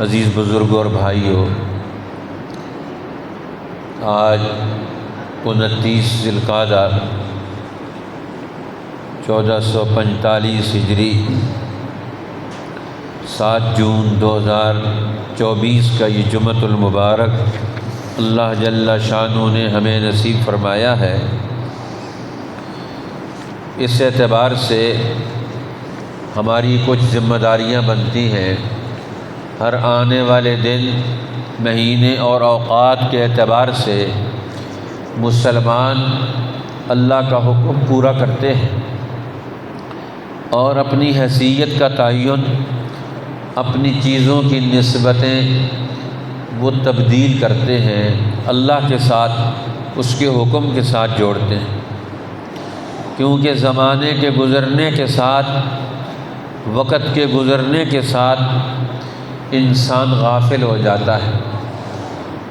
عزیز بزرگوں اور بھائیوں، آج 29 ذی القعدہ 1445 ہجری 7 جون 2024 کا یہ جمعۃ المبارک اللہ جل شانہ نے ہمیں نصیب فرمایا ہے۔ اس اعتبار سے ہماری کچھ ذمہ داریاں بنتی ہیں۔ ہر آنے والے دن، مہینے اور اوقات کے اعتبار سے مسلمان اللہ کا حکم پورا کرتے ہیں اور اپنی حیثیت کا تعین، اپنی چیزوں کی نسبتیں وہ تبدیل کرتے ہیں، اللہ کے ساتھ، اس کے حکم کے ساتھ جوڑتے ہیں، کیونکہ زمانے کے گزرنے کے ساتھ، وقت کے گزرنے کے ساتھ انسان غافل ہو جاتا ہے۔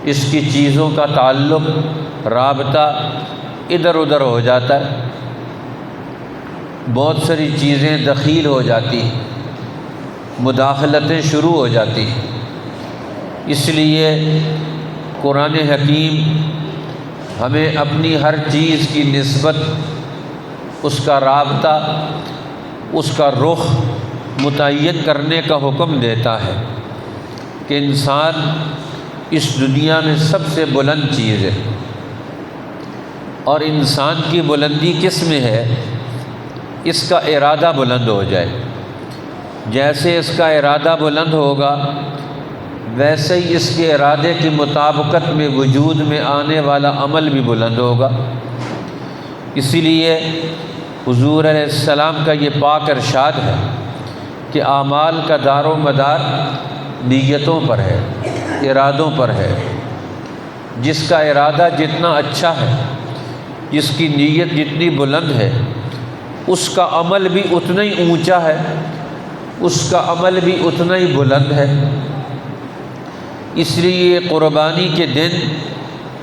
اس کی چیزوں کا تعلق، رابطہ ادھر ادھر ہو جاتا ہے، بہت ساری چیزیں دخیل ہو جاتی ہیں، مداخلتیں شروع ہو جاتی ہیں۔ اس لیے قرآن حکیم ہمیں اپنی ہر چیز کی نسبت، اس کا رابطہ، اس کا رخ متعین کرنے کا حکم دیتا ہے کہ انسان اس دنیا میں سب سے بلند چیز ہے، اور انسان کی بلندی کس میں ہے؟ اس کا ارادہ بلند ہو جائے۔ جیسے اس کا ارادہ بلند ہوگا، ویسے ہی اس کے ارادے کی مطابقت میں وجود میں آنے والا عمل بھی بلند ہوگا۔ اسی لیے حضور علیہ السلام کا یہ پاک ارشاد ہے کہ اعمال کا دار و مدار نیتوں پر ہے، ارادوں پر ہے۔ جس کا ارادہ جتنا اچھا ہے، جس کی نیت جتنی بلند ہے، اس کا عمل بھی اتنا ہی اونچا ہے، اس کا عمل بھی اتنا ہی بلند ہے۔ اس لیے قربانی کے دن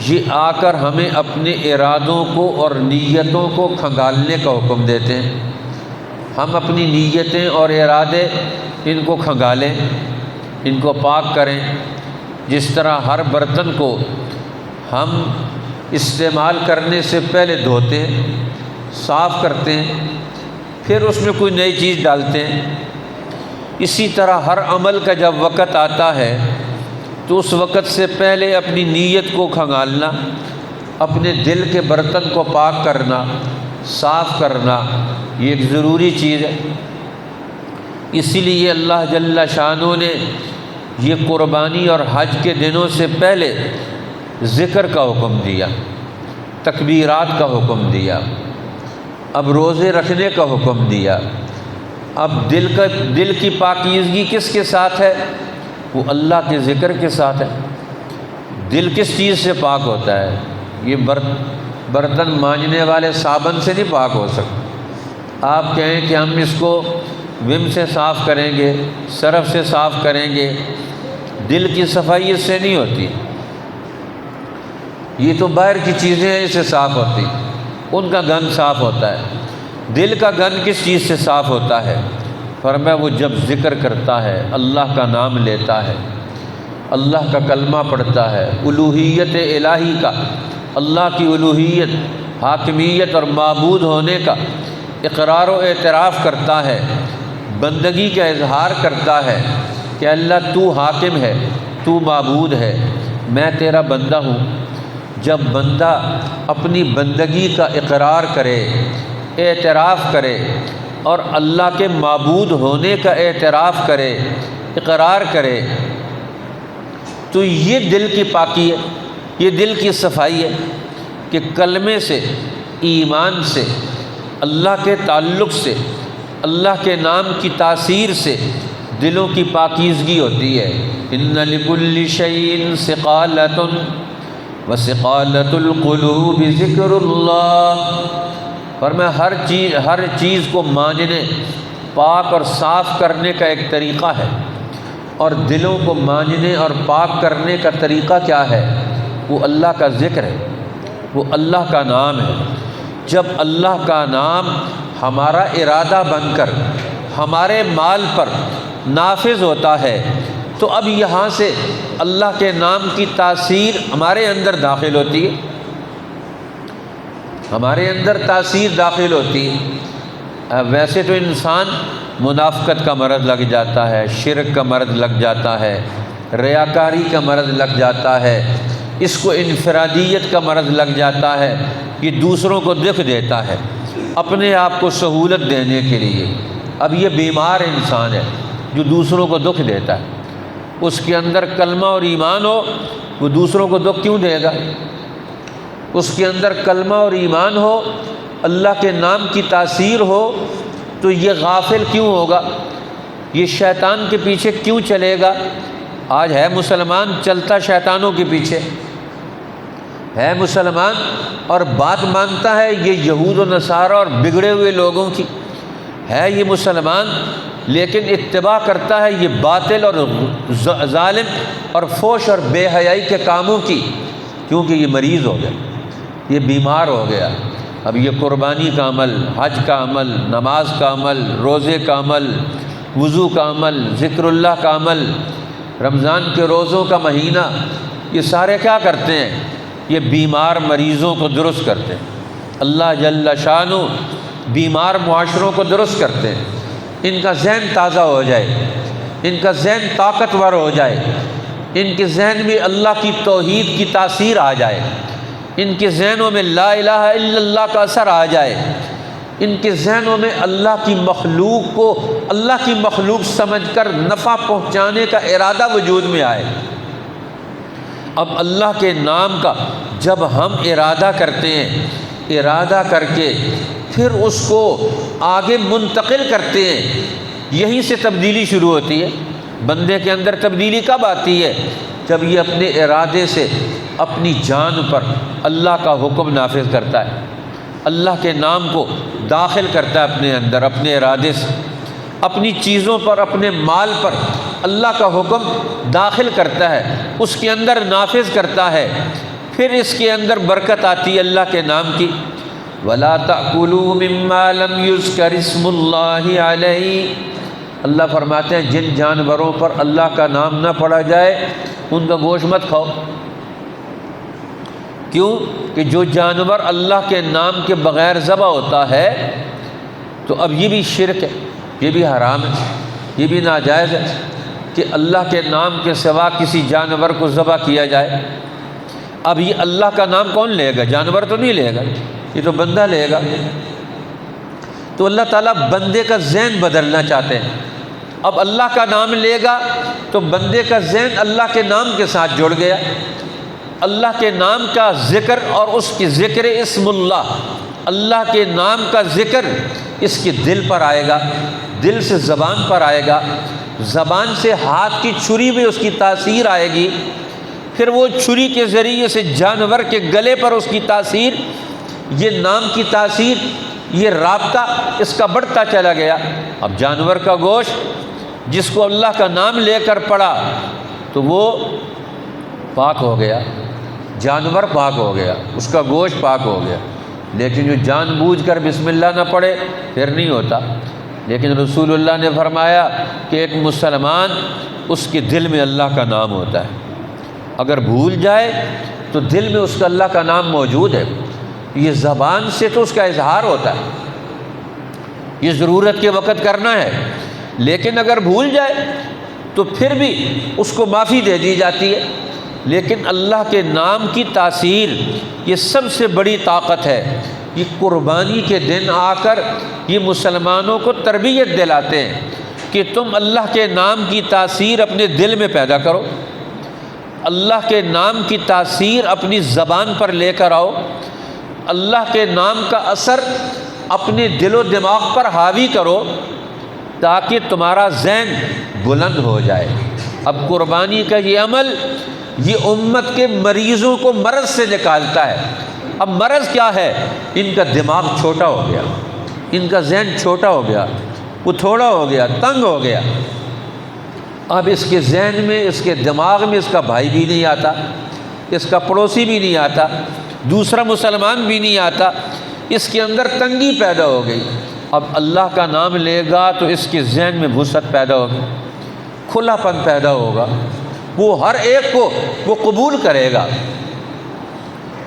یہ آ کر ہمیں اپنے ارادوں کو اور نیتوں کو کھنگالنے کا حکم دیتے ہیں۔ ہم اپنی نیتیں اور ارادے ان کو کھنگالیں، ان کو پاک کریں۔ جس طرح ہر برتن کو ہم استعمال کرنے سے پہلے دھوتے ہیں، صاف کرتے ہیں، پھر اس میں کوئی نئی چیز ڈالتے ہیں، اسی طرح ہر عمل کا جب وقت آتا ہے تو اس وقت سے پہلے اپنی نیت کو کھنگالنا، اپنے دل کے برتن کو پاک کرنا، صاف کرنا، یہ ایک ضروری چیز ہے۔ اسی لیے اللہ جل شانہ نے یہ قربانی اور حج کے دنوں سے پہلے ذکر کا حکم دیا، تکبیرات کا حکم دیا، اب روزے رکھنے کا حکم دیا۔ اب دل کی پاکیزگی کس کے ساتھ ہے؟ وہ اللہ کے ذکر کے ساتھ ہے۔ دل کس چیز سے پاک ہوتا ہے؟ یہ برتن مانجنے والے صابن سے نہیں پاک ہو سکتا۔ آپ کہیں کہ ہم اس کو وم سے صاف کریں گے، سرف سے صاف کریں گے، دل کی صفائی اس سے نہیں ہوتی۔ یہ تو باہر کی چیزیں ہیں، اس سے صاف ہوتی، ان کا گند صاف ہوتا ہے۔ دل کا گند کس چیز سے صاف ہوتا ہے؟ فرمایا وہ جب ذکر کرتا ہے، اللہ کا نام لیتا ہے، اللہ کا کلمہ پڑھتا ہے، الوہیت الہی کا، اللہ کی الوہیت، حاکمیت اور معبود ہونے کا اقرار و اعتراف کرتا ہے، بندگی کا اظہار کرتا ہے کہ اللہ تو حاکم ہے، تو معبود ہے، میں تیرا بندہ ہوں۔ جب بندہ اپنی بندگی کا اقرار کرے، اعتراف کرے اور اللہ کے معبود ہونے کا اعتراف کرے، اقرار کرے، تو یہ دل کی پاکی ہے، یہ دل کی صفائی ہے کہ کلمے سے، ایمان سے، اللہ کے تعلق سے، اللہ کے نام کی تاثیر سے دلوں کی پاکیزگی ہوتی ہے۔ ان لکل شیء ثقالۃ وثقالۃ القلوب ذکر اللہ۔ فرمایا ہر چیز کو مانجنے، پاک اور صاف کرنے کا ایک طریقہ ہے، اور دلوں کو مانجنے اور پاک کرنے کا طریقہ کیا ہے؟ وہ اللہ کا ذکر ہے، وہ اللہ کا نام ہے۔ جب اللہ کا نام ہمارا ارادہ بن کر ہمارے مال پر نافذ ہوتا ہے تو اب یہاں سے اللہ کے نام کی تاثیر ہمارے اندر داخل ہوتی ہے، ہمارے اندر تاثیر داخل ہوتی ہے۔ ویسے تو انسان منافقت کا مرض لگ جاتا ہے، شرک کا مرض لگ جاتا ہے، ریاکاری کا مرض لگ جاتا ہے، اس کو انفرادیت کا مرض لگ جاتا ہے، یہ دوسروں کو دکھ دیتا ہے اپنے آپ کو سہولت دینے کے لیے۔ اب یہ بیمار انسان ہے جو دوسروں کو دکھ دیتا ہے، اس کے اندر کلمہ اور ایمان ہو، وہ دوسروں کو دکھ کیوں دے گا؟ اس کے اندر کلمہ اور ایمان ہو، اللہ کے نام کی تاثیر ہو، تو یہ غافل کیوں ہوگا؟ یہ شیطان کے پیچھے کیوں چلے گا؟ آج ہے مسلمان چلتا شیطانوں کے پیچھے، ہے مسلمان اور بات مانتا ہے یہ یہود و نصارہ اور بگڑے ہوئے لوگوں کی، ہے یہ مسلمان لیکن اتباع کرتا ہے یہ باطل اور ظالم اور فوش اور بے حیائی کے کاموں کی، کیونکہ یہ مریض ہو گیا، یہ بیمار ہو گیا۔ اب یہ قربانی کا عمل، حج کا عمل، نماز کا عمل، روزے کا عمل، وضو کا عمل، ذکر اللہ کا عمل، رمضان کے روزوں کا مہینہ، یہ سارے کیا کرتے ہیں؟ یہ بیمار مریضوں کو درست کرتے ہیں۔ اللہ جل شانہ بیمار معاشروں کو درست کرتے ہیں، ان کا ذہن تازہ ہو جائے، ان کا ذہن طاقتور ہو جائے، ان کے ذہن میں اللہ کی توحید کی تاثیر آ جائے، ان کے ذہنوں میں لا الہ الا اللہ کا اثر آ جائے، ان کے ذہنوں میں اللہ کی مخلوق کو اللہ کی مخلوق سمجھ کر نفع پہنچانے کا ارادہ وجود میں آئے۔ اب اللہ کے نام کا جب ہم ارادہ کرتے ہیں، ارادہ کر کے پھر اس کو آگے منتقل کرتے ہیں، یہیں سے تبدیلی شروع ہوتی ہے۔ بندے کے اندر تبدیلی کب آتی ہے؟ جب یہ اپنے ارادے سے اپنی جان پر اللہ کا حکم نافذ کرتا ہے، اللہ کے نام کو داخل کرتا ہے اپنے اندر، اپنے ارادے سے اپنی چیزوں پر، اپنے مال پر اللہ کا حکم داخل کرتا ہے، اس کے اندر نافذ کرتا ہے، پھر اس کے اندر برکت آتی ہے اللہ کے نام کی۔ وَلَا تَأْكُلُوا مِمَّا لَمْ يُذْكَرِ اسْمُ اللَّهِ عَلَيْهِ، اللہ فرماتے ہیں جن جانوروں پر اللہ کا نام نہ پڑا جائے ان کا گوشت مت کھاؤ۔ کیوں کہ جو جانور اللہ کے نام کے بغیر ذبح ہوتا ہے تو اب یہ بھی شرک ہے، یہ بھی حرام ہے، یہ بھی ناجائز ہے کہ اللہ کے نام کے سوا کسی جانور کو ذبح کیا جائے۔ اب یہ اللہ کا نام کون لے گا؟ جانور تو نہیں لے گا، یہ تو بندہ لے گا۔ تو اللہ تعالیٰ بندے کا ذہن بدلنا چاہتے ہیں۔ اب اللہ کا نام لے گا تو بندے کا ذہن اللہ کے نام کے ساتھ جڑ گیا، اللہ کے نام کا ذکر اور اس کی ذکر اسم اللہ، اللہ کے نام کا ذکر اس کے دل پر آئے گا، دل سے زبان پر آئے گا، زبان سے ہاتھ کی چھری میں اس کی تاثیر آئے گی، پھر وہ چھری کے ذریعے سے جانور کے گلے پر اس کی تاثیر، یہ نام کی تاثیر، یہ رابطہ اس کا بڑھتا چلا گیا۔ اب جانور کا گوشت جس کو اللہ کا نام لے کر پڑا تو وہ پاک ہو گیا، جانور پاک ہو گیا، اس کا گوشت پاک ہو گیا۔ لیکن جو جان بوجھ کر بسم اللہ نہ پڑھے پھر نہیں ہوتا۔ لیکن رسول اللہ نے فرمایا کہ ایک مسلمان اس کے دل میں اللہ کا نام ہوتا ہے، اگر بھول جائے تو دل میں اس کا اللہ کا نام موجود ہے، یہ زبان سے تو اس کا اظہار ہوتا ہے، یہ ضرورت کے وقت کرنا ہے، لیکن اگر بھول جائے تو پھر بھی اس کو معافی دے دی جاتی ہے۔ لیکن اللہ کے نام کی تاثیر یہ سب سے بڑی طاقت ہے۔ یہ قربانی کے دن آ کر یہ مسلمانوں کو تربیت دلاتے ہیں کہ تم اللہ کے نام کی تاثیر اپنے دل میں پیدا کرو، اللہ کے نام کی تاثیر اپنی زبان پر لے کر آؤ، اللہ کے نام کا اثر اپنے دل و دماغ پر حاوی کرو تاکہ تمہارا ذہن بلند ہو جائے۔ اب قربانی کا یہ عمل یہ امت کے مریضوں کو مرض سے نکالتا ہے۔ اب مرض کیا ہے؟ ان کا دماغ چھوٹا ہو گیا، ان کا ذہن چھوٹا ہو گیا، وہ تھوڑا ہو گیا، تنگ ہو گیا۔ اب اس کے ذہن میں، اس کے دماغ میں اس کا بھائی بھی نہیں آتا، اس کا پڑوسی بھی نہیں آتا، دوسرا مسلمان بھی نہیں آتا، اس کے اندر تنگی پیدا ہو گئی۔ اب اللہ کا نام لے گا تو اس کے ذہن میں وسعت پیدا ہوگی، کھلا پن پیدا ہوگا، وہ ہر ایک کو وہ قبول کرے گا،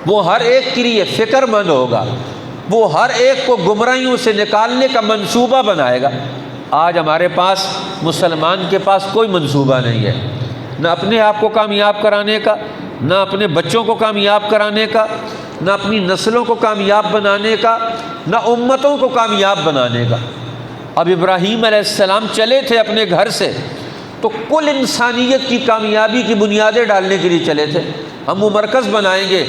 وہ ہر ایک کے لیے فکر مند ہوگا، وہ ہر ایک کو گمراہیوں سے نکالنے کا منصوبہ بنائے گا۔ آج ہمارے پاس، مسلمان کے پاس کوئی منصوبہ نہیں ہے، نہ اپنے آپ کو کامیاب کرانے کا، نہ اپنے بچوں کو کامیاب کرانے کا، نہ اپنی نسلوں کو کامیاب بنانے کا، نہ امتوں کو کامیاب بنانے کا۔ اب ابراہیم علیہ السلام چلے تھے اپنے گھر سے تو کل انسانیت کی کامیابی کی بنیادیں ڈالنے کے لیے چلے تھے۔ ہم وہ مرکز بنائیں گے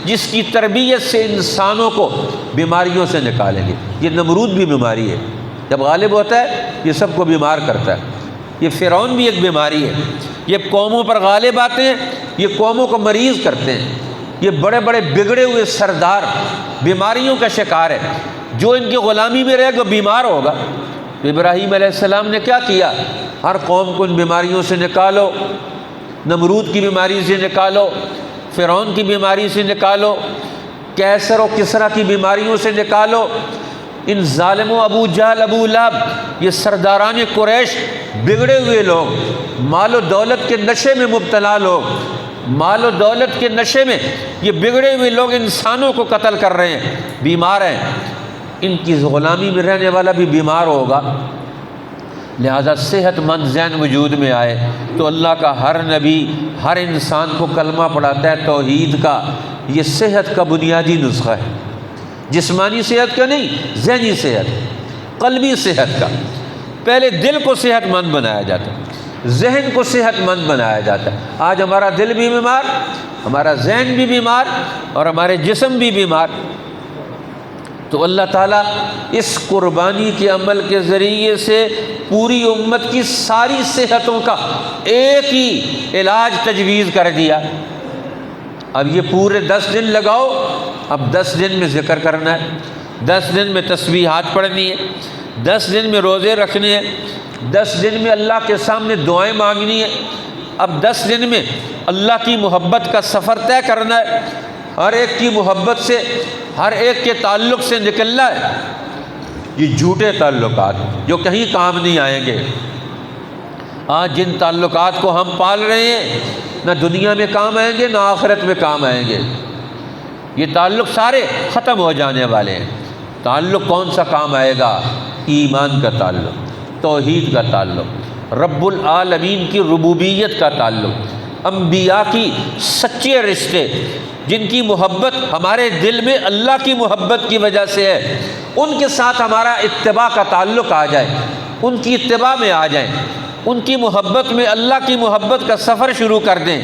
جس کی تربیت سے انسانوں کو بیماریوں سے نکالیں گے۔ یہ نمرود بھی بیماری ہے، جب غالب ہوتا ہے یہ سب کو بیمار کرتا ہے۔ یہ فرعون بھی ایک بیماری ہے، یہ قوموں پر غالب آتے ہیں، یہ قوموں کو مریض کرتے ہیں۔ یہ بڑے بڑے بگڑے ہوئے سردار بیماریوں کا شکار ہے، جو ان کی غلامی میں رہے گا بیمار ہوگا۔ تو ابراہیم علیہ السلام نے کیا کیا؟ ہر قوم کو ان بیماریوں سے نکالو، نمرود کی بیماری سے نکالو، فرعون کی بیماری سے نکالو، کیسر و کسریٰ کی بیماریوں سے نکالو، ان ظالموں ابو جہل، ابو لہب، یہ سرداران قریش، بگڑے ہوئے لوگ، مال و دولت کے نشے میں مبتلا لوگ، مال و دولت کے نشے میں یہ بگڑے ہوئے لوگ انسانوں کو قتل کر رہے ہیں، بیمار ہیں۔ ان کی غلامی میں رہنے والا بھی بیمار ہوگا۔ لہذا صحت مند ذہن وجود میں آئے تو اللہ کا ہر نبی ہر انسان کو کلمہ پڑھاتا ہے توحید کا۔ یہ صحت کا بنیادی نسخہ ہے، جسمانی صحت کا نہیں، ذہنی صحت، قلبی صحت کا۔ پہلے دل کو صحت مند بنایا جاتا ہے، ذہن کو صحت مند بنایا جاتا ہے۔ آج ہمارا دل بھی بیمار، ہمارا ذہن بھی بیمار اور ہمارے جسم بھی بیمار۔ تو اللہ تعالیٰ اس قربانی کے عمل کے ذریعے سے پوری امت کی ساری صحتوں کا ایک ہی علاج تجویز کر دیا۔ اب یہ پورے 10 دن لگاؤ، اب 10 دن میں ذکر کرنا ہے، 10 دن میں تسبیحات پڑھنی ہے، 10 دن میں روزے رکھنے ہیں، 10 دن میں اللہ کے سامنے دعائیں مانگنی ہے۔ اب 10 دن میں اللہ کی محبت کا سفر طے کرنا ہے، ہر ایک کی محبت سے، ہر ایک کے تعلق سے نکلنا ہے۔ یہ جھوٹے تعلقات جو کہیں کام نہیں آئیں گے، آج جن تعلقات کو ہم پال رہے ہیں نہ دنیا میں کام آئیں گے نہ آخرت میں کام آئیں گے۔ یہ تعلق سارے ختم ہو جانے والے ہیں۔ تعلق کون سا کام آئے گا؟ ایمان کا تعلق، توحید کا تعلق، رب العالمین کی ربوبیت کا تعلق، انبیاء کی سچے رشتے جن کی محبت ہمارے دل میں اللہ کی محبت کی وجہ سے ہے، ان کے ساتھ ہمارا اتباع کا تعلق آ جائے، ان کی اتباع میں آ جائیں، ان کی محبت میں اللہ کی محبت کا سفر شروع کر دیں۔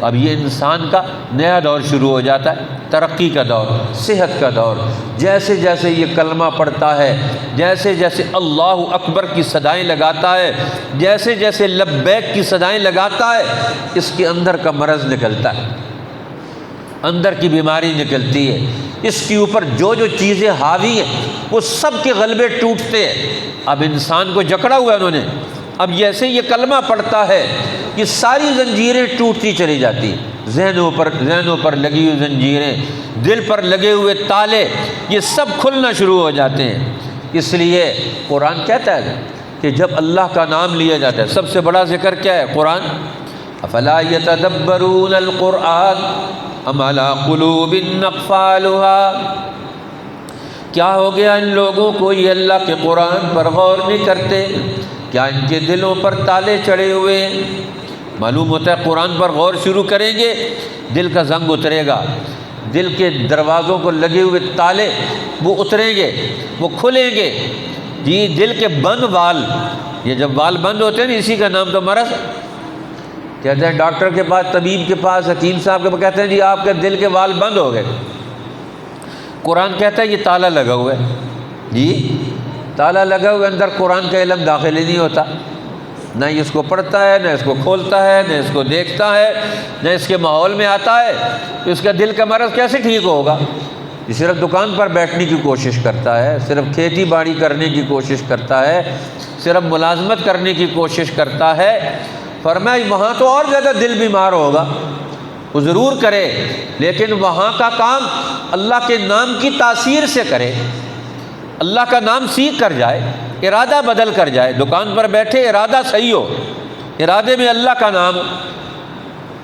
اب یہ انسان کا نیا دور شروع ہو جاتا ہے، ترقی کا دور، صحت کا دور۔ جیسے جیسے یہ کلمہ پڑھتا ہے، جیسے جیسے اللہ اکبر کی صدائیں لگاتا ہے، جیسے جیسے لبیک کی صدائیں لگاتا ہے، اس کے اندر کا مرض نکلتا ہے، اندر کی بیماری نکلتی ہے، اس کے اوپر جو جو چیزیں حاوی ہیں وہ سب کے غلبے ٹوٹتے ہیں۔ اب انسان کو جکڑا ہوا ہے انہوں نے، اب جیسے یہ کلمہ پڑھتا ہے یہ ساری زنجیریں ٹوٹتی چلی جاتی ہیں، ذہنوں پر لگی ہوئی زنجیریں، دل پر لگے ہوئے تالے، یہ سب کھلنا شروع ہو جاتے ہیں۔ اس لیے قرآن کہتا ہے کہ جب اللہ کا نام لیا جاتا ہے، سب سے بڑا ذکر کیا ہے؟ قرآن۔ افلا یتدبرون القرآن ام علی قلوب اقفالها، کیا ہو گیا ان لوگوں کو، یہ اللہ کے قرآن پر غور نہیں کرتے؟ کیا ان کے دلوں پر تالے چڑھے ہوئے ہیں؟ معلوم ہوتا ہے قرآن پر غور شروع کریں گے دل کا زنگ اترے گا، دل کے دروازوں کو لگے ہوئے تالے وہ اتریں گے، وہ کھلیں گے۔ یہ دل کے بند وال، یہ جب وال بند ہوتے ہیں نا، اسی کا نام تو مرض۔ کہتے ہیں ڈاکٹر کے پاس، طبیب کے پاس، حکیم صاحب کے پاس، کہتے ہیں جی آپ کے دل کے وال بند ہو گئے۔ قرآن کہتا ہے یہ تالا لگا ہوا ہے، جی تالا لگا ہوا ہے، اندر قرآن کا علم داخل ہی نہیں ہوتا، نہ اس کو پڑھتا ہے، نہ اس کو کھولتا ہے، نہ اس کو دیکھتا ہے، نہ اس کے ماحول میں آتا ہے، تو اس کا دل کا مرض کیسے ٹھیک ہوگا؟ یہ صرف دکان پر بیٹھنے کی کوشش کرتا ہے، صرف کھیتی باڑی کرنے کی کوشش کرتا ہے، صرف ملازمت کرنے کی کوشش کرتا ہے۔ فرمایا وہاں تو اور زیادہ دل بیمار ہوگا، وہ ضرور کرے، لیکن وہاں کا کام اللہ کے نام کی تاثیر سے کرے، اللہ کا نام سیکھ کر جائے، ارادہ بدل کر جائے۔ دکان پر بیٹھے ارادہ صحیح ہو، ارادے میں اللہ کا نام ہو،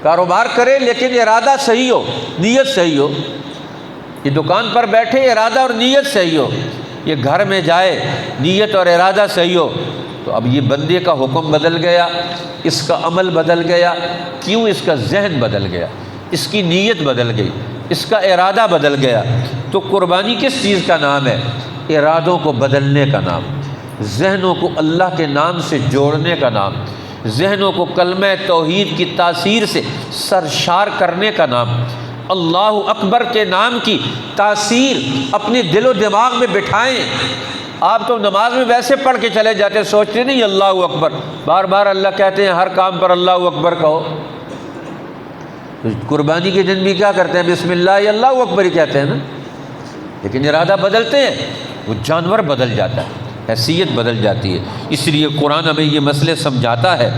کاروبار کرے لیکن ارادہ صحیح ہو، نیت صحیح ہو، یہ دکان پر بیٹھے ارادہ اور نیت صحیح ہو، یہ گھر میں جائے نیت اور ارادہ صحیح ہو، تو اب یہ بندے کا حکم بدل گیا، اس کا عمل بدل گیا، کیوں؟ اس کا ذہن بدل گیا، اس کی نیت بدل گئی، اس کا ارادہ بدل گیا۔ تو قربانی کس چیز کا نام ہے؟ ارادوں کو بدلنے کا نام، ذہنوں کو اللہ کے نام سے جوڑنے کا نام، ذہنوں کو کلمہ توحید کی تاثیر سے سرشار کرنے کا نام، اللہ اکبر کے نام کی تاثیر اپنے دل و دماغ میں بٹھائیں۔ آپ تو نماز میں ویسے پڑھ کے چلے جاتے ہیں، سوچتے نہیں اللہ اکبر، بار بار اللہ کہتے ہیں، ہر کام پر اللہ اکبر کہو۔ قربانی کے دن بھی کیا کرتے ہیں؟ بسم اللہ اللہ اکبر ہی کہتے ہیں نا، لیکن ارادہ بدلتے ہیں، وہ جانور بدل جاتا ہے، حیثیت بدل جاتی ہے۔ اس لیے قرآن ہمیں یہ مسئلے سمجھاتا ہے،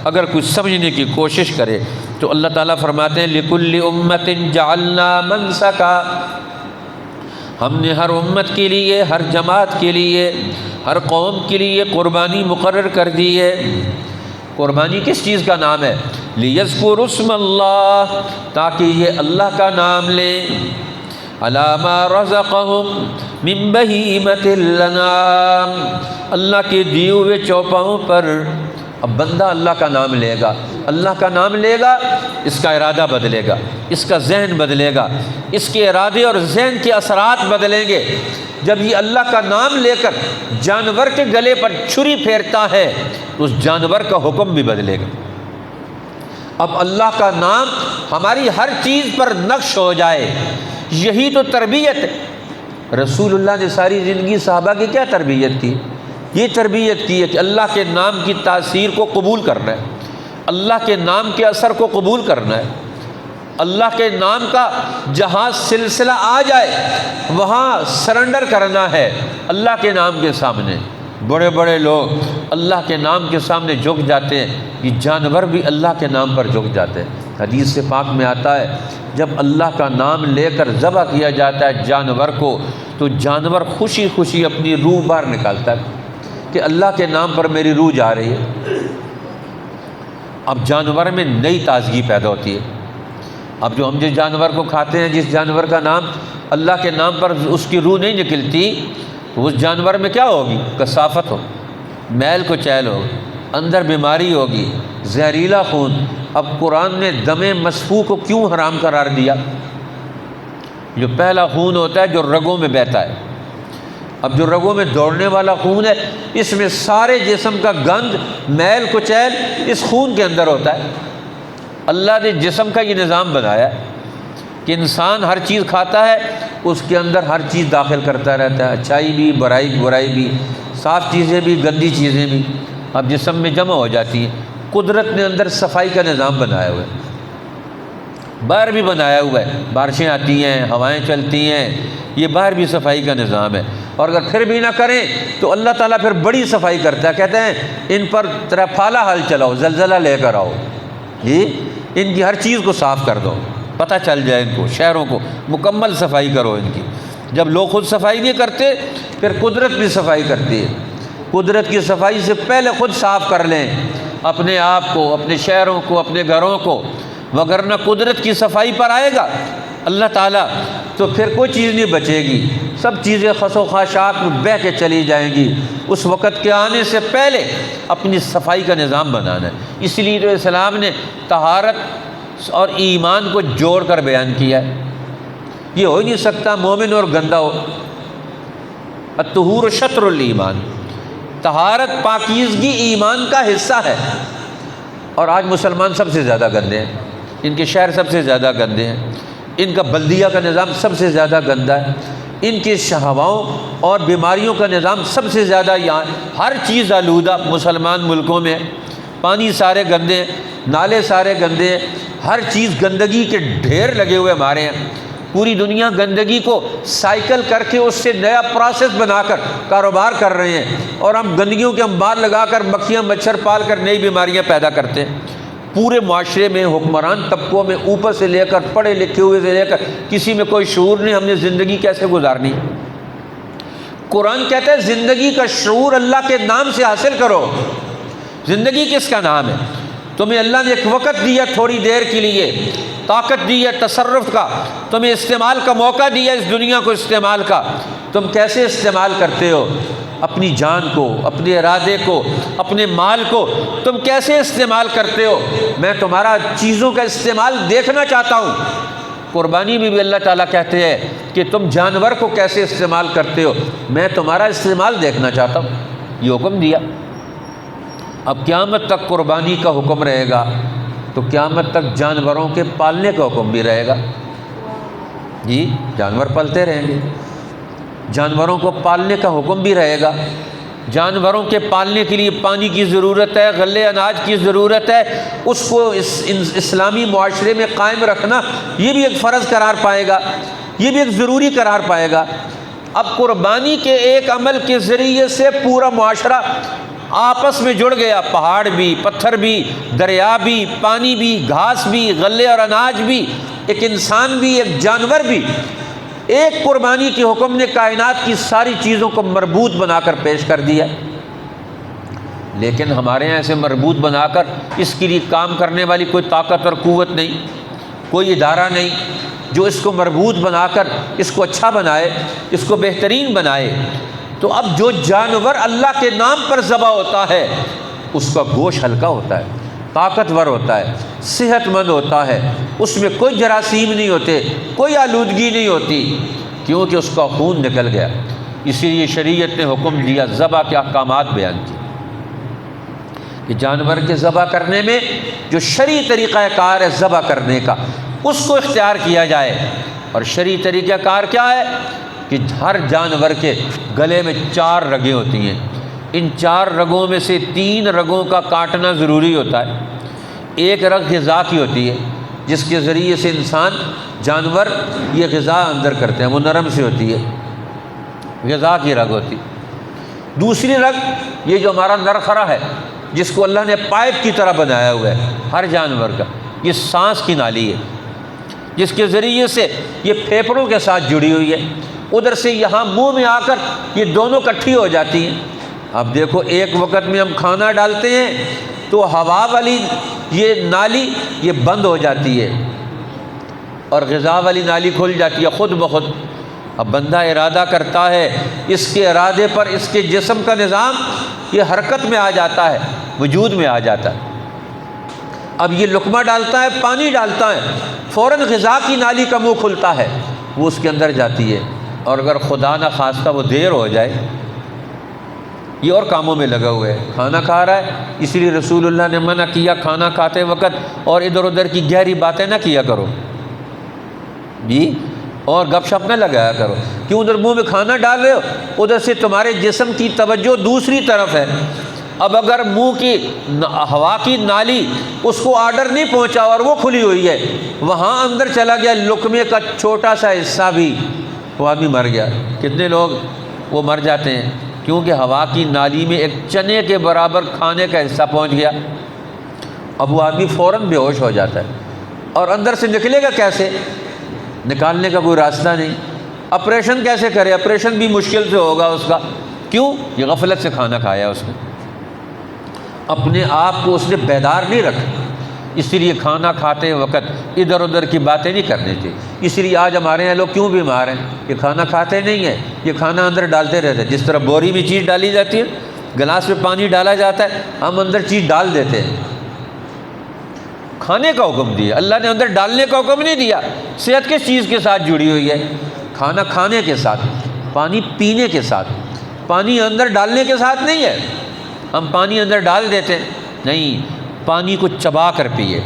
اگر کچھ سمجھنے کی کوشش کرے تو اللہ تعالیٰ فرماتے ہیں لِكُلِّ أُمَّةٍ جَعَلْنَا مَنسَكًا، ہم نے ہر امت کے لیے، ہر جماعت کے لیے، ہر قوم کے لیے قربانی مقرر کر دی ہے۔ قربانی کس چیز کا نام ہے؟ لِيَذْكُرُوا اسْمَ اللَّهِ، تاکہ یہ اللہ کا نام لیں، عَلَىٰ مَا رَزَقَهُمْ مِن بَهِيمَةِ الْأَنْعَامِ، اللہ کے دیے ہوئے چوپاؤں پر۔ اب بندہ اللہ کا نام لے گا، اللہ کا نام لے گا، اس کا ارادہ بدلے گا، اس کا ذہن بدلے گا، اس کے ارادے اور ذہن کے اثرات بدلیں گے۔ جب یہ اللہ کا نام لے کر جانور کے گلے پر چھری پھیرتا ہے تو اس جانور کا حکم بھی بدلے گا۔ اب اللہ کا نام ہماری ہر چیز پر نقش ہو جائے، یہی تو تربیت ہے۔ رسول اللہ نے ساری زندگی صحابہ کی کیا تربیت کی؟ یہ تربیت کی ہے کہ اللہ کے نام کی تاثیر کو قبول کرنا ہے، اللہ کے نام کے اثر کو قبول کرنا ہے، اللہ کے نام کا جہاں سلسلہ آ جائے وہاں سرنڈر کرنا ہے اللہ کے نام کے سامنے۔ بڑے بڑے لوگ اللہ کے نام کے سامنے جھک جاتے ہیں، یہ جانور بھی اللہ کے نام پر جھک جاتے ہیں۔ حدیث سے پاک میں آتا ہے جب اللہ کا نام لے کر ذبح کیا جاتا ہے جانور کو تو جانور خوشی خوشی اپنی روح باہر نکالتا ہے کہ اللہ کے نام پر میری روح جا رہی ہے۔ اب جانور میں نئی تازگی پیدا ہوتی ہے۔ اب جو ہم جس جانور کو کھاتے ہیں، جس جانور کا نام اللہ کے نام پر اس کی روح نہیں نکلتی تو اس جانور میں کیا ہوگی؟ کثافت ہو، میل کچیل ہو، اندر بیماری ہوگی، زہریلا خون۔ اب قرآن نے دم مسفوح کو کیوں حرام قرار دیا؟ جو پہلا خون ہوتا ہے جو رگوں میں بہتا ہے، اب جو رگوں میں دوڑنے والا خون ہے اس میں سارے جسم کا گند، میل کچیل اس خون کے اندر ہوتا ہے۔ اللہ نے جسم کا یہ نظام بنایا ہے کہ انسان ہر چیز کھاتا ہے، اس کے اندر ہر چیز داخل کرتا رہتا ہے، اچھائی بھی، برائی بھی، صاف چیزیں بھی، گندی چیزیں بھی، اب جسم میں جمع ہو جاتی ہیں۔ قدرت نے اندر صفائی کا نظام بنایا ہوا ہے، باہر بھی بنایا ہوا ہے، بارشیں آتی ہیں، ہوائیں چلتی ہیں، یہ باہر بھی صفائی کا نظام ہے۔ اور اگر پھر بھی نہ کریں تو اللہ تعالیٰ پھر بڑی صفائی کرتا ہے، کہتے ہیں ان پر ترفالہ حل چلاؤ، زلزلہ لے کر آؤ، جی ان کی ہر چیز کو صاف کر دو، پتہ چل جائے ان کو، شہروں کو مکمل صفائی کرو ان کی۔ جب لوگ خود صفائی نہیں کرتے پھر قدرت بھی صفائی کرتی ہے۔ قدرت کی صفائی سے پہلے خود صاف کر لیں اپنے آپ کو، اپنے شہروں کو، اپنے گھروں کو، وگرنہ قدرت کی صفائی پر آئے گا اللہ تعالیٰ تو پھر کوئی چیز نہیں بچے گی، سب چیزیں خس و خاشاک میں بہہ کے چلی جائیں گی۔ اس وقت کے آنے سے پہلے اپنی صفائی کا نظام بنانا ہے۔ اس لیے تو اسلام نے طہارت اور ایمان کو جوڑ کر بیان کیا ہے۔ یہ ہو ہی نہیں سکتا مومن اور گندہ ہو۔ الطہور شطر الایمان، طہارت پاکیزگی ایمان کا حصہ ہے۔ اور آج مسلمان سب سے زیادہ گندے ہیں، ان کے شہر سب سے زیادہ گندے ہیں، ان کا بلدیہ کا نظام سب سے زیادہ گندا ہے، ان کے شہواؤں اور بیماریوں کا نظام سب سے زیادہ یہاں، ہر چیز آلودہ مسلمان ملکوں میں ہے، پانی سارے گندے ہیں، نالے سارے گندے ہیں، ہر چیز گندگی کے ڈھیر لگے ہوئے ہمارے ہیں۔ پوری دنیا گندگی کو سائیکل کر کے اس سے نیا پروسیس بنا کر کاروبار کر رہے ہیں، اور ہم گندگیوں کے انبار لگا کر مکھیاں مچھر پال کر نئی بیماریاں پیدا کرتے ہیں۔ پورے معاشرے میں حکمران طبقوں میں اوپر سے لے کر پڑھے لکھے ہوئے سے لے کر کسی میں کوئی شعور نہیں، ہم نے زندگی کیسے گزارنی۔ قرآن کہتا ہے زندگی کا شعور اللہ کے نام سے حاصل کرو۔ زندگی کس کا نام ہے؟ تمہیں اللہ نے ایک وقت دیا تھوڑی دیر کے لیے، طاقت دی ہے تصرف کا، تمہیں استعمال کا موقع دیا اس دنیا کو استعمال کا، تم کیسے استعمال کرتے ہو اپنی جان کو، اپنے ارادے کو، اپنے مال کو، تم کیسے استعمال کرتے ہو؟ میں تمہارا چیزوں کا استعمال دیکھنا چاہتا ہوں۔ قربانی میں بھی اللہ تعالیٰ کہتے ہیں کہ تم جانور کو کیسے استعمال کرتے ہو، میں تمہارا استعمال دیکھنا چاہتا ہوں، یہ حکم دیا۔ اب قیامت تک قربانی کا حکم رہے گا تو قیامت تک جانوروں کے پالنے کا حکم بھی رہے گا۔ جی جانور پالتے رہیں گے، جانوروں کو پالنے کا حکم بھی رہے گا۔ جانوروں کے پالنے کے لیے پانی کی ضرورت ہے، غلے اناج کی ضرورت ہے، اس کو اسلامی معاشرے میں قائم رکھنا یہ بھی ایک فرض قرار پائے گا، یہ بھی ایک ضروری قرار پائے گا۔ اب قربانی کے ایک عمل کے ذریعے سے پورا معاشرہ آپس میں جڑ گیا، پہاڑ بھی، پتھر بھی، دریا بھی، پانی بھی، گھاس بھی، غلے اور اناج بھی، ایک انسان بھی، ایک جانور بھی۔ ایک قربانی کے حکم نے کائنات کی ساری چیزوں کو مربوط بنا کر پیش کر دیا، لیکن ہمارے یہاں اسے مربوط بنا کر اس کے لیے کام کرنے والی کوئی طاقت اور قوت نہیں، کوئی ادارہ نہیں جو اس کو مربوط بنا کر اس کو اچھا بنائے، اس کو بہترین بنائے۔ تو اب جو جانور اللہ کے نام پر ذبح ہوتا ہے اس کا گوشت ہلکا ہوتا ہے، طاقتور ہوتا ہے، صحت مند ہوتا ہے، اس میں کوئی جراثیم نہیں ہوتے، کوئی آلودگی نہیں ہوتی، کیونکہ اس کا خون نکل گیا۔ اسی لیے شریعت نے حکم دیا، ذبح کے احکامات بیان کیے کہ جانور کے ذبح کرنے میں جو شرعی طریقہ کار ہے ذبح کرنے کا اس کو اختیار کیا جائے۔ اور شرعی طریقہ کار کیا ہے کہ ہر جانور کے گلے میں 4 رگیں ہوتی ہیں، ان 4 رگوں میں سے 3 رگوں کا کاٹنا ضروری ہوتا ہے۔ ایک رگ غذا کی ہوتی ہے جس کے ذریعے سے انسان جانور یہ غذا اندر کرتے ہیں، وہ نرم سے ہوتی ہے، غذا کی رگ ہوتی۔ دوسری رگ یہ جو ہمارا نرخرا ہے جس کو اللہ نے پائپ کی طرح بنایا ہوا ہے ہر جانور کا، یہ سانس کی نالی ہے جس کے ذریعے سے یہ پھیپھڑوں کے ساتھ جڑی ہوئی ہے، ادھر سے یہاں منہ میں آ کر یہ دونوں اکٹھی ہو جاتی ہیں۔ اب دیکھو ایک وقت میں ہم کھانا ڈالتے ہیں تو ہوا والی یہ نالی یہ بند ہو جاتی ہے اور غذا والی نالی کھل جاتی ہے خود بخود۔ اب بندہ ارادہ کرتا ہے، اس کے ارادے پر اس کے جسم کا نظام یہ حرکت میں آ جاتا ہے، وجود میں آ جاتا ہے۔ اب یہ لقمہ ڈالتا ہے، پانی ڈالتا ہے، فوراً غذا کی نالی کا منہ کھلتا ہے، وہ اس کے اندر جاتی ہے۔ اور اگر خدا نہ خواستہ وہ دیر ہو جائے، یہ اور کاموں میں لگا ہوا ہے، کھانا کھا رہا ہے، اسی لیے رسول اللہ نے منع کیا کھانا کھاتے وقت اور ادھر ادھر کی گہری باتیں نہ کیا کرو جی، اور گپ شپ نہ لگایا کرو، کیوں ادھر منہ میں کھانا ڈال رہے ہو، ادھر سے تمہارے جسم کی توجہ دوسری طرف ہے۔ اب اگر منہ کی ہوا کی نالی اس کو آرڈر نہیں پہنچا اور وہ کھلی ہوئی ہے، وہاں اندر چلا گیا لقمے کا چھوٹا سا حصہ بھی، وہ آدمی مر گیا۔ کتنے لوگ وہ مر جاتے ہیں کیونکہ ہوا کی نالی میں ایک چنے کے برابر کھانے کا حصہ پہنچ گیا، اب وہ آدمی فوراً بے ہوش ہو جاتا ہے، اور اندر سے نکلے گا کیسے؟ نکالنے کا کوئی راستہ نہیں۔ آپریشن کیسے کرے؟ آپریشن بھی مشکل سے ہوگا اس کا، کیوں؟ یہ غفلت سے کھانا کھایا اس نے، اپنے آپ کو اس نے بیدار نہیں رکھا۔ اسی لیے کھانا کھاتے وقت ادھر ادھر کی باتیں نہیں کرنی چاہیے۔ اسی لیے آج ہمارے یہاں لوگ کیوں بیمار ہیں؟ یہ کھانا کھاتے نہیں ہیں، یہ کھانا اندر ڈالتے رہتے ہیں۔ جس طرح بوری میں چیز ڈالی جاتی ہے، گلاس میں پانی ڈالا جاتا ہے، ہم اندر چیز ڈال دیتے ہیں۔ کھانے کا حکم دیا اللہ نے، اندر ڈالنے کا حکم نہیں دیا۔ صحت کس چیز کے ساتھ جڑی ہوئی ہے؟ کھانا کھانے کے ساتھ، پانی پینے کے ساتھ، پانی اندر ڈالنے کے ساتھ نہیں ہے۔ ہم پانی اندر ڈال دیتے ہیں، نہیں، پانی کو چبا کر پیے،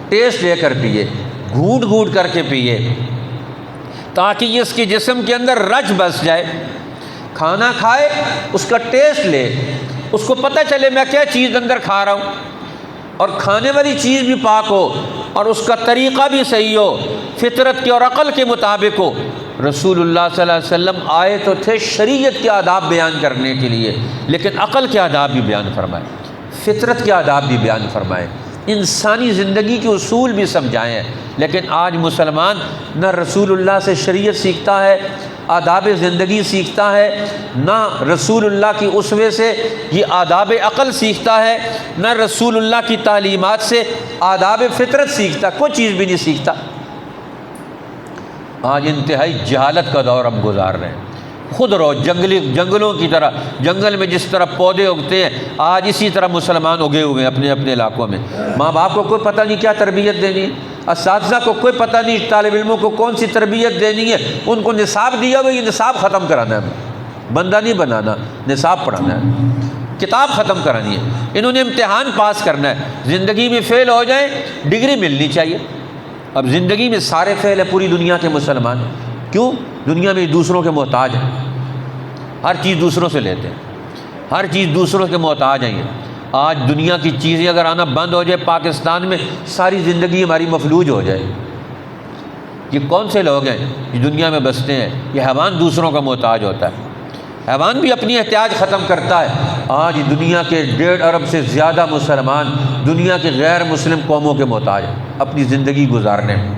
ٹیسٹ لے کر پیے، گھونٹ گھونٹ کر کے پیے، تاکہ یہ اس کے جسم کے اندر رچ بس جائے۔ کھانا کھائے، اس کا ٹیسٹ لے، اس کو پتہ چلے میں کیا چیز اندر کھا رہا ہوں، اور کھانے والی چیز بھی پاک ہو اور اس کا طریقہ بھی صحیح ہو، فطرت کے اور عقل کے مطابق ہو۔ رسول اللہ صلی اللہ علیہ وسلم آئے تو تھے شریعت کے آداب بیان کرنے کے لیے، لیکن عقل کے آداب بھی بیان فرمائے، فطرت کے آداب بھی بیان فرمائے، انسانی زندگی کے اصول بھی سمجھائے ہیں۔ لیکن آج مسلمان نہ رسول اللہ سے شریعت سیکھتا ہے، آداب زندگی سیکھتا ہے، نہ رسول اللہ کی اسوے سے یہ آداب عقل سیکھتا ہے، نہ رسول اللہ کی تعلیمات سے آداب فطرت سیکھتا، کوئی چیز بھی نہیں سیکھتا۔ آج انتہائی جہالت کا دور ہم گزار رہے ہیں۔ خود رہو جنگلوں کی طرح، جنگل میں جس طرح پودے اگتے ہیں آج اسی طرح مسلمان اگے ہوئے ہیں اپنے اپنے علاقوں میں۔ ماں باپ کو کوئی پتہ نہیں کیا تربیت دینی ہے، اساتذہ کو کوئی پتہ نہیں طالب علموں کو کون سی تربیت دینی ہے۔ ان کو نصاب دیا ہوا، یہ نصاب ختم کرانا ہے، بندہ نہیں بنانا، نصاب پڑھانا ہے، کتاب ختم کرانی ہے۔ انہوں نے امتحان پاس کرنا ہے، زندگی میں فیل ہو جائیں ڈگری ملنی چاہیے۔ اب زندگی میں سارے فیل ہے پوری دنیا کے مسلمان، کیوں؟ دنیا میں دوسروں کے محتاج ہیں، ہر چیز دوسروں سے لیتے ہیں، ہر چیز دوسروں کے محتاج ہیں۔ آج دنیا کی چیزیں اگر آنا بند ہو جائے پاکستان میں، ساری زندگی ہماری مفلوج ہو جائے۔ یہ کون سے لوگ ہیں جو دنیا میں بستے ہیں؟ یہ حیوان دوسروں کا محتاج ہوتا ہے، حیوان بھی اپنی احتیاج ختم کرتا ہے۔ آج دنیا کے 1.5 ارب سے زیادہ مسلمان دنیا کے غیر مسلم قوموں کے محتاج ہیں اپنی زندگی گزارنے میں۔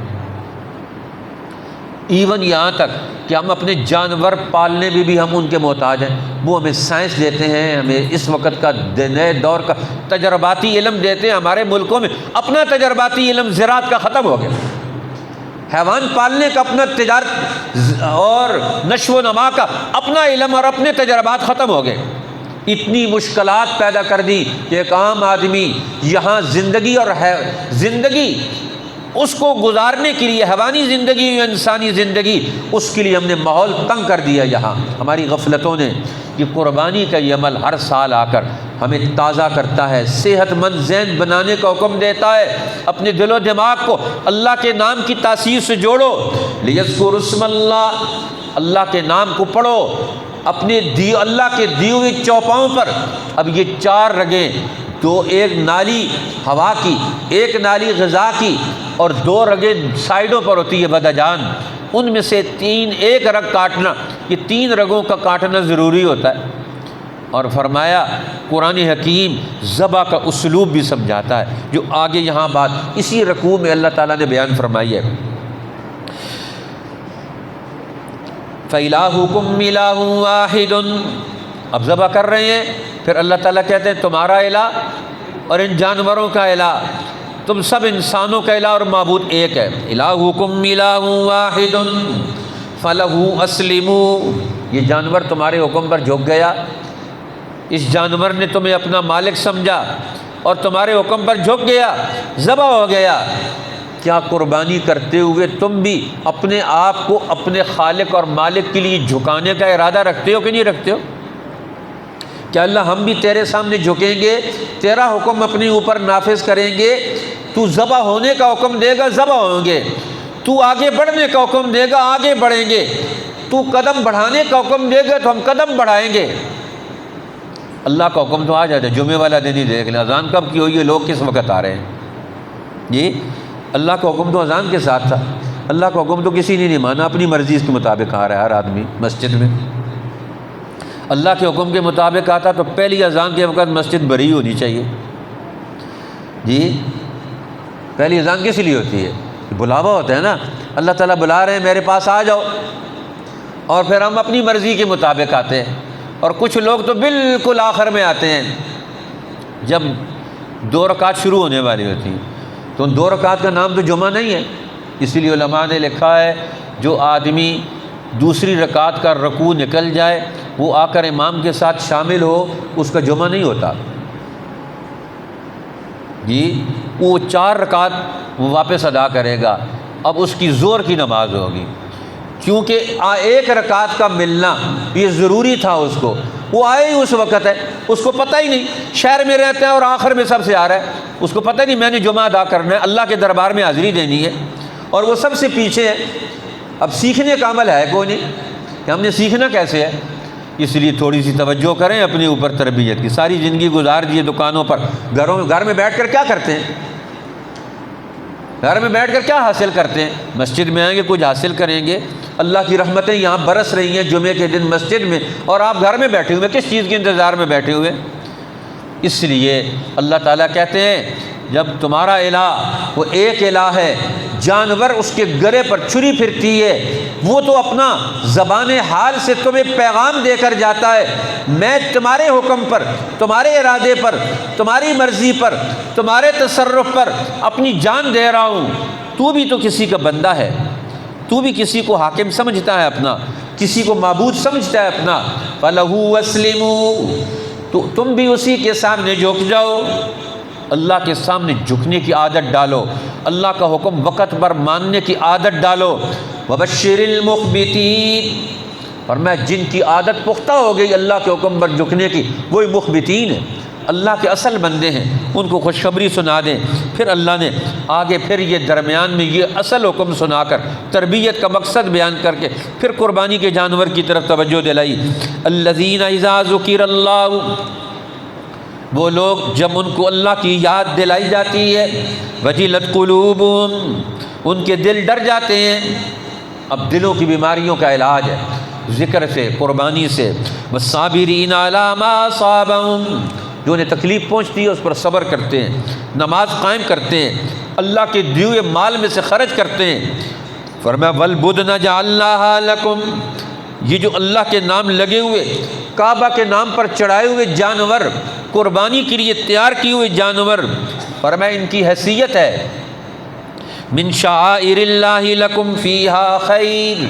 ایون یہاں تک کہ ہم اپنے جانور پالنے میں بھی ہم ان کے محتاج ہیں۔ وہ ہمیں سائنس دیتے ہیں، ہمیں اس وقت کا نئے دور کا تجرباتی علم دیتے ہیں۔ ہمارے ملکوں میں اپنا تجرباتی علم زراعت کا ختم ہو گیا، حیوان پالنے کا اپنا تجارت اور نشو و نما کا اپنا علم اور اپنے تجربات ختم ہو گئے۔ اتنی مشکلات پیدا کر دی کہ ایک عام آدمی یہاں زندگی اس کو گزارنے کے لیے، حیوانی زندگی یا انسانی زندگی، اس کے لیے ہم نے ماحول تنگ کر دیا۔ یہاں ہماری غفلتوں نے یہ قربانی کا یہ عمل ہر سال آ کر ہمیں تازہ کرتا ہے، صحت مند ذہن بنانے کا حکم دیتا ہے۔ اپنے دل و دماغ کو اللہ کے نام کی تاثیر سے جوڑو، لیذکروا اسم اللہ، اللہ کے نام کو پڑھو اپنے اللہ کے دیے ہوئے چوپاؤں پر۔ اب یہ 4 رگیں، ایک نالی ہوا کی، ایک نالی غذا کی، اور 2 رگیں سائڈوں پر ہوتی ہے بدجان، ان میں سے 3 ایک رگ کاٹنا، یہ 3 رگوں کا کاٹنا ضروری ہوتا ہے۔ اور فرمایا قرآن حکیم ذبح کا اسلوب بھی سمجھاتا ہے، جو آگے یہاں بات اسی رکوع میں اللہ تعالیٰ نے بیان فرمائی ہے۔ فَإِلَٰهُكُمْ إِلَٰهٌ وَاحِدٌ، اب ذبح کر رہے ہیں، پھر اللہ تعالیٰ کہتے ہیں تمہارا الہ اور ان جانوروں کا الہ، تم سب انسانوں کا الہ اور معبود ایک ہے۔ الہکم الہ واحد فلہ اسلموا، یہ جانور تمہارے حکم پر جھک گیا، اس جانور نے تمہیں اپنا مالک سمجھا اور تمہارے حکم پر جھک گیا، ذبح ہو گیا۔ کیا قربانی کرتے ہوئے تم بھی اپنے آپ کو اپنے خالق اور مالک کے لیے جھکانے کا ارادہ رکھتے ہو کہ نہیں رکھتے ہو؟ کہ اللہ ہم بھی تیرے سامنے جھکیں گے، تیرا حکم اپنے اوپر نافذ کریں گے، تو ذبح ہونے کا حکم دے گا ذبح ہوں گے، تو آگے بڑھنے کا حکم دے گا آگے بڑھیں گے، تو قدم بڑھانے کا حکم دے گا تو ہم قدم بڑھائیں گے۔ اللہ کا حکم تو آ جاتا ہے، جمعے والا دن ہی دیکھ لیں اذان کب کی ہوئی ہے، لوگ کس وقت آ رہے ہیں۔ جی اللہ کا حکم تو اذان کے ساتھ تھا، اللہ کا حکم تو کسی نے نہیں مانا، اپنی مرضی کے مطابق آ رہا ہے ہر آدمی مسجد میں۔ اللہ کے حکم کے مطابق آتا تو پہلی اذان کے وقت مسجد بھری ہونی چاہیے۔ جی پہلی اذان کس لیے ہوتی ہے؟ بلاوا ہوتا ہے نا، اللہ تعالیٰ بلا رہے ہیں میرے پاس آ جاؤ، اور پھر ہم اپنی مرضی کے مطابق آتے ہیں۔ اور کچھ لوگ تو بالکل آخر میں آتے ہیں جب 2 رکعت شروع ہونے والی ہوتی ہیں، تو ان 2 رکعت کا نام تو جمعہ نہیں ہے، اسی لیے علماء نے لکھا ہے جو آدمی دوسری رکعت کا رکوع نکل جائے وہ آ کر امام کے ساتھ شامل ہو، اس کا جمعہ نہیں ہوتا۔ جی وہ 4 رکعت وہ واپس ادا کرے گا، اب اس کی ظہر کی نماز ہوگی، کیونکہ 1 رکعت کا ملنا یہ ضروری تھا اس کو، وہ آئے ہی اس وقت ہے، اس کو پتہ ہی نہیں، شہر میں رہتا ہے اور آخر میں سب سے آ رہا ہے، اس کو پتہ نہیں میں نے جمعہ ادا کرنا ہے، اللہ کے دربار میں حاضری دینی ہے، اور وہ سب سے پیچھے ہے۔ اب سیکھنے کا عمل ہے کوئی نہیں کہ ہم نے سیکھنا کیسے ہے، اس لیے تھوڑی سی توجہ کریں اپنے اوپر تربیت کی۔ ساری زندگی گزار دیے دکانوں پر، گھر میں بیٹھ کر کیا کرتے ہیں؟ گھر میں بیٹھ کر کیا حاصل کرتے ہیں؟ مسجد میں آئیں گے کچھ حاصل کریں گے، اللہ کی رحمتیں یہاں برس رہی ہیں جمعے کے دن مسجد میں، اور آپ گھر میں بیٹھے ہوئے کس چیز کے انتظار میں بیٹھے ہوئے؟ اس لیے اللہ تعالیٰ کہتے ہیں جب تمہارا الہ وہ ایک الہ ہے، جانور اس کے گرے پر چھری پھرتی ہے، وہ تو اپنا زبان حال سے تمہیں پیغام دے کر جاتا ہے، میں تمہارے حکم پر، تمہارے ارادے پر، تمہاری مرضی پر، تمہارے تصرف پر اپنی جان دے رہا ہوں۔ تو بھی تو کسی کا بندہ ہے، تو بھی کسی کو حاکم سمجھتا ہے اپنا، کسی کو معبود سمجھتا ہے اپنا۔ فَلَهُ وَاسْلِمُوا، تو تم بھی اسی کے سامنے جھک جاؤ، اللہ کے سامنے جھکنے کی عادت ڈالو، اللہ کا حکم وقت پر ماننے کی عادت ڈالو۔ وَبَشِّرِ الْمُخْبِتِينَ، اور میں جن کی عادت پختہ ہو گئی اللہ کے حکم پر جھکنے کی، وہی مخبتین ہیں، اللہ کے اصل بندے ہیں، ان کو خوشخبری سنا دیں۔ پھر اللہ نے آگے پھر یہ درمیان میں یہ اصل حکم سنا کر تربیت کا مقصد بیان کر کے پھر قربانی کے جانور کی طرف توجہ دلائی۔ الذین اذا ذکر اللہ، وہ لوگ جب ان کو اللہ کی یاد دلائی جاتی ہے، وجلت قلوبہم، ان کے دل ڈر جاتے ہیں۔ اب دلوں کی بیماریوں کا علاج ہے ذکر سے، قربانی سے۔ والصابرین علی ما اصابہم، جو انہیں تکلیف پہنچتی ہے اس پر صبر کرتے ہیں، نماز قائم کرتے ہیں، اللہ کے دیے ہوئے مال میں سے خرچ کرتے ہیں۔ فرمایا والبدن جعلناھا لکم، یہ جو اللہ کے نام لگے ہوئے، کعبہ کے نام پر چڑھائے ہوئے جانور، قربانی کے لیے تیار کیے ہوئے جانور، فرمایا ان کی حیثیت ہے من شعائر اللہ لکم فیہا خیر،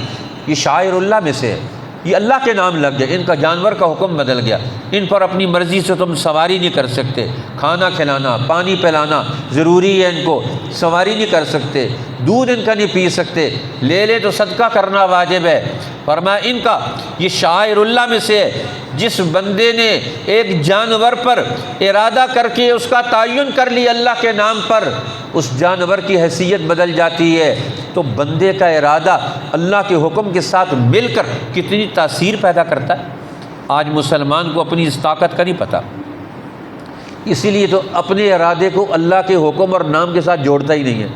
یہ شعائر اللہ میں سے ہے، یہ اللہ کے نام لگ گئے، ان کا جانور کا حکم بدل گیا، ان پر اپنی مرضی سے تم سواری نہیں کر سکتے، کھانا کھلانا، پانی پلانا ضروری ہے، ان کو سواری نہیں کر سکتے، دودھ ان کا نہیں پی سکتے، لے لے تو صدقہ کرنا واجب ہے۔ فرمایا ان کا یہ شعائر اللہ میں سے ہے، جس بندے نے ایک جانور پر ارادہ کر کے اس کا تعین کر لیا اللہ کے نام پر، اس جانور کی حیثیت بدل جاتی ہے۔ تو بندے کا ارادہ اللہ کے حکم کے ساتھ مل کر کتنی تاثیر پیدا کرتا ہے۔ آج مسلمان کو اپنی اس طاقت کا نہیں پتہ، اسی لیے تو اپنے ارادے کو اللہ کے حکم اور نام کے ساتھ جوڑتا ہی نہیں ہے۔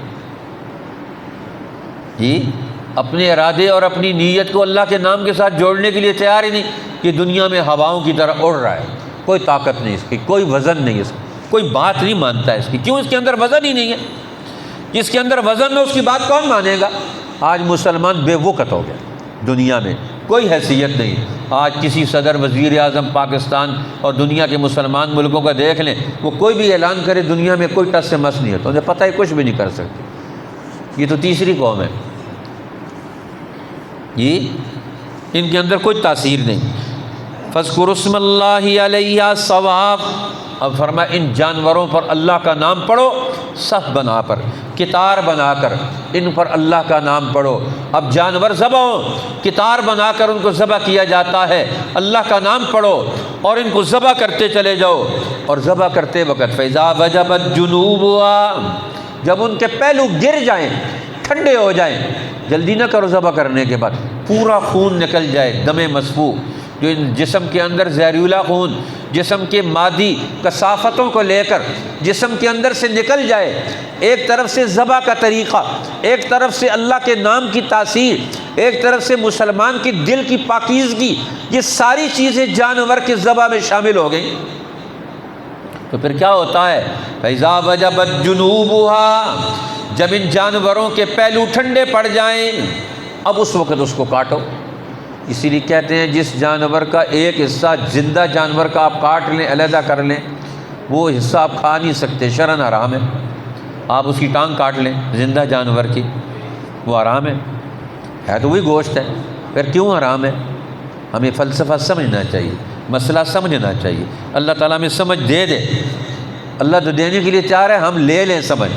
جی، اپنے ارادے اور اپنی نیت کو اللہ کے نام کے ساتھ جوڑنے کے لیے تیار ہی نہیں، کہ دنیا میں ہواؤں کی طرح اڑ رہا ہے، کوئی طاقت نہیں اس کی، کوئی وزن نہیں اس کی، کوئی بات نہیں مانتا ہے اس کی، کیوں؟ اس کے اندر وزن ہی نہیں ہے۔ جس کے اندر وزن ہے اس کی بات کون مانے گا؟ آج مسلمان بے وقت ہو گیا، دنیا میں کوئی حیثیت نہیں۔ آج کسی صدر، وزیر اعظم پاکستان اور دنیا کے مسلمان ملکوں کا دیکھ لیں، وہ کوئی بھی اعلان کرے دنیا میں کوئی ٹس سے مس نہیں ہوتا، انہیں پتہ ہے کچھ بھی نہیں کر سکتے۔ یہ تو تیسری قوم ہے جی، ان کے اندر کوئی تاثیر نہیں۔ فاذکروا اسم اللہ علیہ صواف، اب فرمایا ان جانوروں پر اللہ کا نام پڑھو، صف بنا پر، کتار بنا کر ان پر اللہ کا نام پڑھو۔ اب جانور ذبح ہو، کتار بنا کر ان کو ذبح کیا جاتا ہے، اللہ کا نام پڑھو اور ان کو ذبح کرتے چلے جاؤ۔ اور ذبح کرتے وقت فَإِذَا وَجَبَتْ جُنُوبُهَا، جب ان کے پہلو گر جائیں، ٹھنڈے ہو جائیں، جلدی نہ کرو ذبح کرنے کے بعد، پورا خون نکل جائے، دم مسفوح، جو جسم کے اندر زہریلا خون جسم کے مادی کثافتوں کو لے کر جسم کے اندر سے نکل جائے۔ ایک طرف سے ذبح کا طریقہ، ایک طرف سے اللہ کے نام کی تاثیر، ایک طرف سے مسلمان کی دل کی پاکیزگی، یہ ساری چیزیں جانور کے ذبح میں شامل ہو گئیں۔ تو پھر کیا ہوتا ہے؟ فَإِذَا وَجَبَتْ جُنُوبُهَا، جب ان جانوروں کے پہلو ٹھنڈے پڑ جائیں، اب اس وقت اس کو کاٹو۔ اسی لیے کہتے ہیں جس جانور کا ایک حصہ زندہ جانور کا آپ کاٹ لیں، علیحدہ کر لیں، وہ حصہ آپ کھا نہیں سکتے، شرعاً حرام ہے۔ آپ اس کی ٹانگ کاٹ لیں زندہ جانور کی، وہ حرام ہے تو وہی گوشت ہے، پھر کیوں حرام ہے؟ ہمیں فلسفہ سمجھنا چاہیے، مسئلہ سمجھنا چاہیے۔ اللہ تعالیٰ ہمیں سمجھ دے دے، اللہ تو دینے کے لیے تیار ہے، ہم لے لیں سمجھ،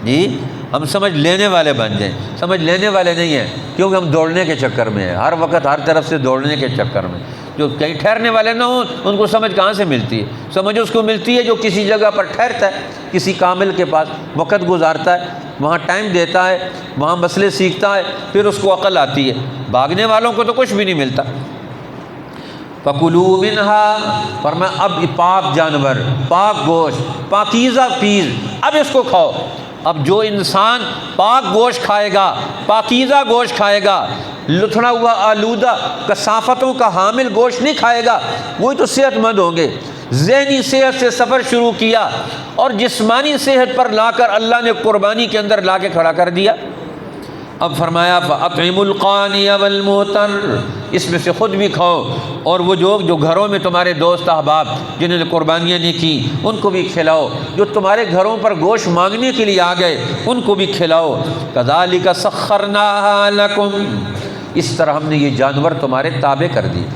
جی ہم سمجھ لینے والے بن جائیں۔ سمجھ لینے والے نہیں ہیں، کیونکہ ہم دوڑنے کے چکر میں ہیں، ہر وقت ہر طرف سے دوڑنے کے چکر میں۔ جو کہیں ٹھہرنے والے نہ ہوں ان کو سمجھ کہاں سے ملتی ہے؟ سمجھ اس کو ملتی ہے جو کسی جگہ پر ٹھہرتا ہے، کسی کامل کے پاس وقت گزارتا ہے، وہاں ٹائم دیتا ہے، وہاں مسئلے سیکھتا ہے، پھر اس کو عقل آتی ہے۔ بھاگنے والوں کو تو کچھ بھی نہیں ملتا۔ فَكُلُوا مِنْهَا، فرمایا اب پاک جانور، پاک گوشت، پاکیزہ چیز، اب اس کو کھاؤ۔ اب جو انسان پاک گوشت کھائے گا، پاکیزہ گوشت کھائے گا، لتھڑا ہوا آلودہ کثافتوں کا حامل گوشت نہیں کھائے گا، وہی تو صحت مند ہوں گے۔ ذہنی صحت سے سفر شروع کیا اور جسمانی صحت پر لا کر اللہ نے قربانی کے اندر لا کے کھڑا کر دیا۔ اب فرمایا فَأَطْعِمُوا الْقَانِيَ وَالْمُعْتَرَّ، اس میں سے خود بھی کھاؤ اور وہ جو گھروں میں تمہارے دوست احباب جنہوں نے قربانیاں نہیں کی ان کو بھی کھلاؤ، جو تمہارے گھروں پر گوشت مانگنے کے لیے آ گئے ان کو بھی کھلاؤ۔ كَذَلِكَ سَخَّرْنَاهَا لَكُمْ، اس طرح ہم نے یہ جانور تمہارے تابع کر دیے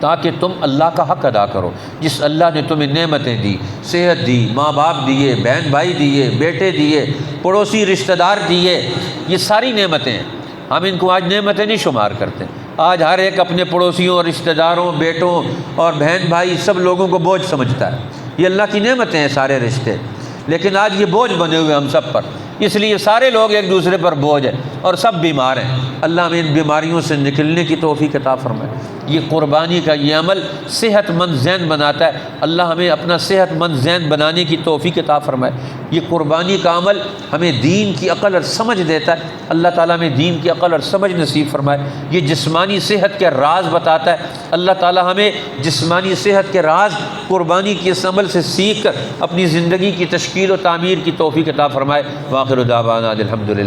تاکہ تم اللہ کا حق ادا کرو۔ جس اللہ نے تمہیں نعمتیں دی، صحت دی، ماں باپ دیے، بہن بھائی دیے، بیٹے دیے، پڑوسی رشتہ دار دیے، یہ ساری نعمتیں ہیں، ہم ان کو آج نعمتیں نہیں شمار کرتے۔ آج ہر ایک اپنے پڑوسیوں اور رشتہ داروں، بیٹوں اور بہن بھائی سب لوگوں کو بوجھ سمجھتا ہے۔ یہ اللہ کی نعمتیں ہیں سارے رشتے، لیکن آج یہ بوجھ بنے ہوئے ہم سب پر، اس لیے سارے لوگ ایک دوسرے پر بوجھ ہیں اور سب بیمار ہیں۔ اللہ ہمیں ان بیماریوں سے نکلنے کی توفیق عطا فرمائے۔ یہ قربانی کا یہ عمل صحت مند ذہن بناتا ہے، اللہ ہمیں اپنا صحت مند ذہن بنانے کی توفیق عطا فرمائے۔ یہ قربانی کا عمل ہمیں دین کی عقل اور سمجھ دیتا ہے، اللہ تعالیٰ ہمیں دین کی عقل اور سمجھ نصیب فرمائے۔ یہ جسمانی صحت کے راز بتاتا ہے، اللہ تعالیٰ ہمیں جسمانی صحت کے راز قربانی کے اس عمل سے سیکھ کر اپنی زندگی کی تشکیل و تعمیر کی توفیق عطا فرمائے۔ وآخر دعوانا الحمدللہ۔